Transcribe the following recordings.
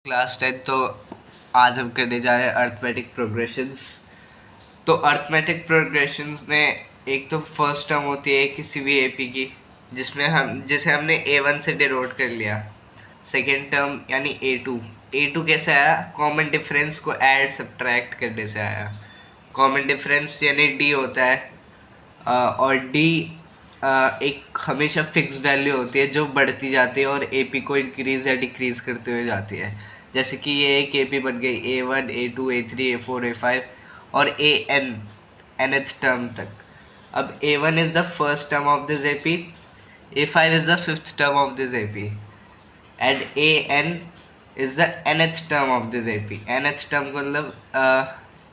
Class 10। तो आज हम करने जा रहे हैं अर्थमेटिक प्रोग्रेशंस। तो अर्थमेटिक प्रोग्रेशंस में एक तो फर्स्ट टर्म होती है किसी भी एपी की, जिसे हमने A1 से डिनोट कर लिया। सेकेंड टर्म यानी A2 कैसे आया? कॉमन डिफरेंस को ऐड सब्ट्रैक्ट करने से आया। कॉमन डिफरेंस यानी D होता है, और D एक हमेशा फिक्स वैल्यू होती है जो बढ़ती जाती है और एपी को इंक्रीज या डिक्रीज करते हुए जाती है। जैसे कि ये एक एपी बन गई A1 A2 A3 A4 A5 और AN nth टर्म तक। अब A1 is the first term of this AP, A5 is the fifth term of this AP and AN is the nth term of this AP. nth term को मतलब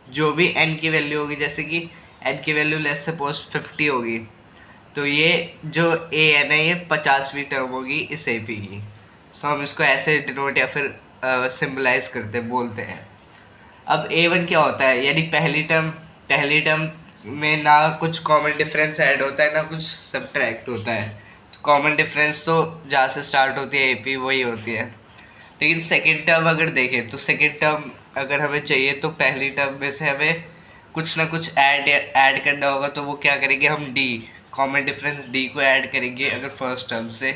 जो भी n की value होगी, जैसे कि n की वैल्यू लेट्स सपोज 50 होगी, तो ये जो AN है ये 50वीं टर्म होगी इस एपी की। तो हम इसको ऐसे डिनोट या फिर सिंबलाइज करते बोलते हैं। अब A1 क्या होता है? यानी पहली टर्म में ना कुछ कॉमन डिफरेंस ऐड होता है ना कुछ सब्ट्रैक्ट होता है। तो कॉमन डिफरेंस तो जहाँ से स्टार्ट होती है एपी वही होती है। लेकिन सेकेंड टर्म अगर देखें तो सेकेंड टर्म अगर हमें चाहिए तो पहली टर्म में से हमें कुछ ना कुछ ऐड करना होगा। तो वो क्या करेंगे? हम डी कॉमन डिफरेंस डी को ऐड करेंगे। अगर फर्स्ट टर्म से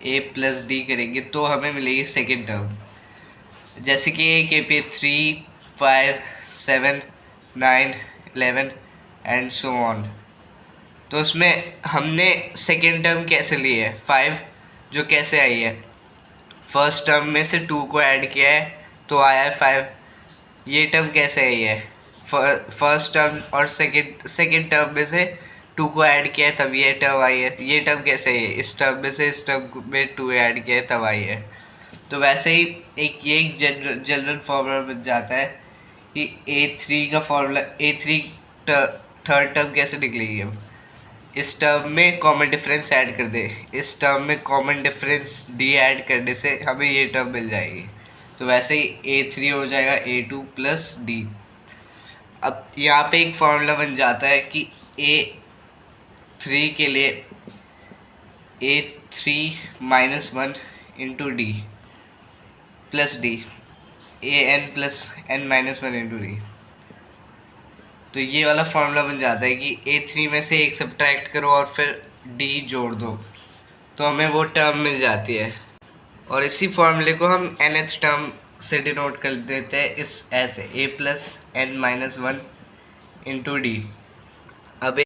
ए प्लस डी करेंगे तो हमें मिलेगी सेकेंड टर्म। जैसे कि एक ए पे 3 5 7 9 11 एंड सो ऑन। तो उसमें हमने सेकेंड टर्म कैसे ली है? 5 जो कैसे आई है? फर्स्ट टर्म में से 2 को ऐड किया है तो आया है 5। ये टर्म कैसे आई है? फर्स्ट टर्म और सेकेंड टर्म में से 2 को ऐड किया है तब ये टर्म आई है। ये टर्म कैसे है? इस टर्म में से इस टर्म में 2 ऐड किया है तब आई है। तो वैसे ही एक जनरल फार्मूला बन जाता है कि A3 का फार्मूला A3 थर्ड टर्म कैसे निकलेगी? अब इस टर्म में कॉमन डिफरेंस ऐड कर दे, इस टर्म में कॉमन डिफरेंस डी ऐड करने से हमें ये टर्म मिल जाएगी। तो वैसे ही A3 हो जाएगा A2 प्लस डी। अब यहाँ पे एक फॉर्मूला बन जाता है कि A3 के लिए A3 - 1 into D plus D AN plus N - 1 into D. तो ये वाला फॉर्मूला बन जाता है कि A3 में से एक सब्ट्रैक्ट करो और फिर D जोड़ दो तो हमें वो टर्म मिल जाती है। और इसी फॉर्मूले को हम nth टर्म से डिनोट कर देते हैं इस ऐसे A plus N - 1 into D.